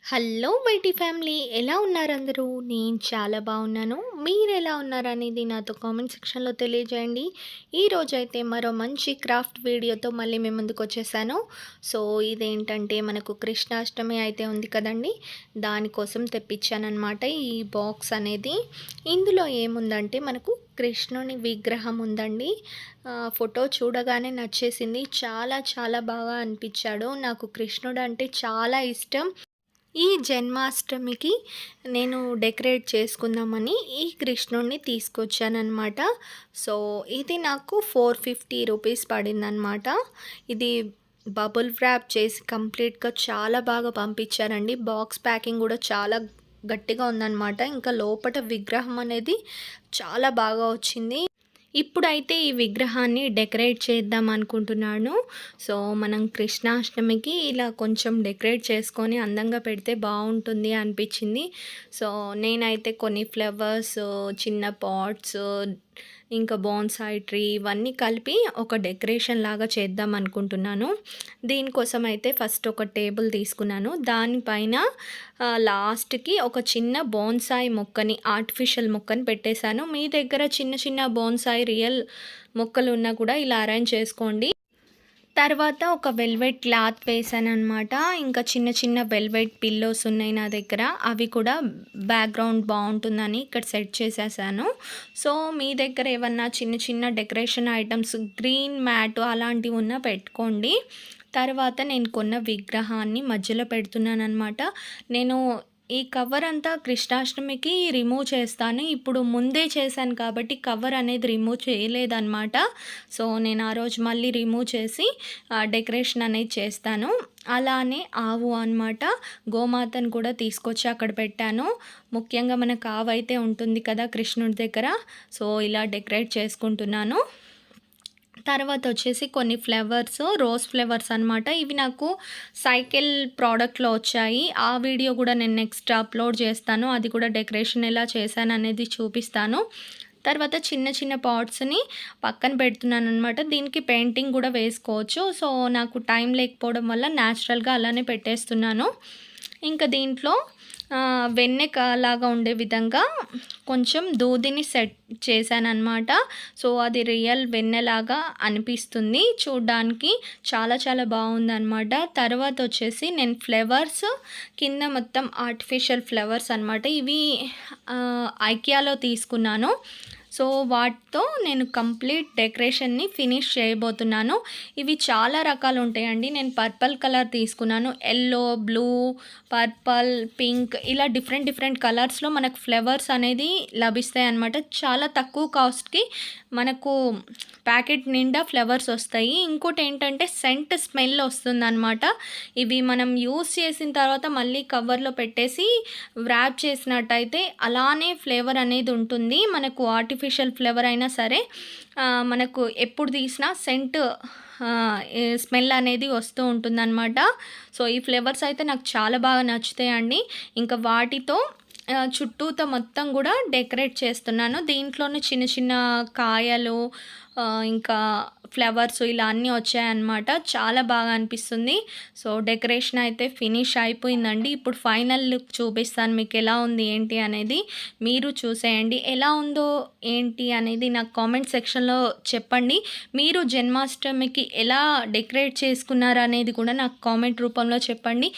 Hello YT family, ఎలా ఉన్నారు అందరూ? నేను చాలా బాగున్నాను. మీరు ఎలా ఉన్నారనేది నాతో కామెంట్ సెక్షన్లో తెలియజేయండి. ఈరోజైతే మరో మంచి క్రాఫ్ట్ వీడియోతో మళ్ళీ మీ ముందుకు వచ్చేసాను. సో ఇదేంటంటే మనకు కృష్ణాష్టమి అయితే ఉంది కదండి, దానికోసం తెప్పించానమాట ఈ బాక్స్ అనేది. ఇందులో ఏముందంటే మనకు కృష్ణుని విగ్రహం ఉందండి. ఫోటో చూడగానే నచ్చేసింది. చాలా చాలా బాగా అనిపించాడు. నాకు కృష్ణుడు అంటే చాలా ఇష్టం. ఈ జన్మాష్టమికి నేను డెకరేట్ చేసుకుందామని ఈ కృష్ణుడిని తీసుకొచ్చానమాట. సో ఇది నాకు 450 రూపీస్ పడిందనమాట. ఇది బబుల్ వ్రాప్ చేసి కంప్లీట్గా చాలా బాగా పంపించారండి. బాక్స్ ప్యాకింగ్ కూడా చాలా గట్టిగా ఉందన్నమాట. ఇంకా లోపల విగ్రహం అనేది చాలా బాగా వచ్చింది. ఇప్పుడైతే ఈ విగ్రహాన్ని డెకరేట్ చేద్దాం అనుకుంటున్నాను. సో మనం కృష్ణాష్టమికి ఇలా కొంచెం డెకరేట్ చేసుకొని అందంగా పెడితే బాగుంటుంది అనిపించింది. సో నేనైతే కొన్ని ఫ్లవర్స్, చిన్న పాట్స్, ఇంకా బోన్సాయి ట్రీ ఇవన్నీ కలిపి ఒక డెకరేషన్ లాగా చేద్దాం అనుకుంటున్నాను. దీనికోసం అయితే ఫస్ట్ ఒక టేబుల్ తీసుకున్నాను. దానిపైన లాస్ట్కి ఒక చిన్న బోన్సాయి మొక్కని, ఆర్టిఫిషియల్ మొక్కని పెట్టేశాను. మీ దగ్గర చిన్న చిన్న బోన్సాయి రియల్ మొక్కలు ఉన్నా కూడా ఇలా అరేంజ్ చేసుకోండి. తర్వాత ఒక వెల్వెట్ క్లాత్ వేసానమాట. ఇంకా చిన్న చిన్న వెల్వెట్ పిల్లోస్ ఉన్నాయి నా దగ్గర. అవి కూడా బ్యాక్గ్రౌండ్ బాగుంటుందని ఇక్కడ సెట్ చేసేసాను. సో మీ దగ్గర ఏమన్నా చిన్న చిన్న డెకరేషన్ ఐటమ్స్, గ్రీన్ మ్యాట్ అలాంటివి ఉన్నా పెట్టుకోండి. తర్వాత నేను కొన్న విగ్రహాన్ని మధ్యలో పెడుతున్నాను అనమాట. నేను ఈ కవర్ అంతా కృష్ణాష్టమికి రిమూవ్ చేస్తాను. ఇప్పుడు ముందే చేశాను కాబట్టి కవర్ అనేది రిమూవ్ చేయలేదన్నమాట. సో నేను ఆ రోజు మళ్ళీ రిమూవ్ చేసి డెకరేషన్ అనేది చేస్తాను. అలానే ఆవు అనమాట, గోమాతను కూడా తీసుకొచ్చి అక్కడ పెట్టాను. ముఖ్యంగా మనకు ఆవు అయితే ఉంటుంది కదా కృష్ణుడి దగ్గర. సో ఇలా డెకరేట్ చేసుకుంటున్నాను. తర్వాత వచ్చేసి కొన్ని ఫ్లవర్స్, రోజ్ ఫ్లవర్స్ అనమాట. ఇవి నాకు సైకిల్ ప్రోడక్ట్లో వచ్చాయి. ఆ వీడియో కూడా నేను నెక్స్ట్ అప్లోడ్ చేస్తాను. అది కూడా డెకరేషన్ ఎలా చేశాను అనేది చూపిస్తాను. తర్వాత చిన్న చిన్న పాట్స్ని పక్కన పెడుతున్నాను అనమాట. దీనికి పెయింటింగ్ కూడా వేసుకోవచ్చు. సో నాకు టైం లేకపోవడం వల్ల న్యాచురల్గా అలానే పెట్టేస్తున్నాను. ఇంకా దీంట్లో వెన్నెలాగా ఉండే విధంగా కొంచెం దూదిని సెట్ చేశానన్నమాట. సో అది రియల్ వెన్నెలాగా అనిపిస్తుంది చూడ్డానికి. చాలా చాలా బాగుందన్నమాట. తర్వాత వచ్చేసి నేను ఫ్లవర్స్ కింద మొత్తం ఆర్టిఫిషియల్ ఫ్లవర్స్ అనమాట. ఇవి ఐకియాలో తీసుకున్నాను. సో వాటితో నేను కంప్లీట్ డెకరేషన్ని ఫినిష్ చేయబోతున్నాను. ఇవి చాలా రకాలు ఉంటాయండి. నేను పర్పుల్ కలర్ తీసుకున్నాను. ఎల్లో, బ్లూ, పర్పుల్, పింక్ ఇలా డిఫరెంట్ డిఫరెంట్ కలర్స్లో మనకు ఫ్లవర్స్ అనేది లభిస్తాయి అన్నమాట. చాలా తక్కువ కాస్ట్కి మనకు ప్యాకెట్ నిండా ఫ్లవర్స్ వస్తాయి. ఇంకోటి ఏంటంటే సెంట్ స్మెల్ వస్తుందన్నమాట. ఇవి మనం యూస్ చేసిన తర్వాత మళ్ళీ కవర్లో పెట్టేసి వ్రాప్ చేసినట్టయితే అలానే ఫ్లేవర్ అనేది ఉంటుంది. మనకు ఆర్టిఫిషియల్ ఫ్లేవర్ అయినా సరే మనకు ఎప్పుడు తీసినా సెంట్ స్మెల్ అనేది వస్తూ ఉంటుందన్నమాట. సో ఈ ఫ్లేవర్స్ అయితే నాకు చాలా బాగా నచ్చుతాయండి. ఇంకా వాటితో చుట్టూతో మొత్తం కూడా డెకరేట్ చేస్తున్నాను. దీంట్లోనే చిన్న చిన్న కాయలు, ఇంకా ఫ్లవర్స్ ఇలా అన్నీ వచ్చాయన్నమాట. చాలా బాగా అనిపిస్తుంది. సో డెకరేషన్ అయితే ఫినిష్ అయిపోయిందండి. ఇప్పుడు ఫైనల్ లుక్ చూపిస్తాను మీకు ఎలా ఉంది ఏంటి అనేది. మీరు చూసేయండి. ఎలా ఉందో ఏంటి అనేది నాకు కామెంట్ సెక్షన్లో చెప్పండి. మీరు జన్మాష్టమికి ఎలా డెకరేట్ చేసుకున్నారు అనేది కూడా నాకు కామెంట్ రూపంలో చెప్పండి.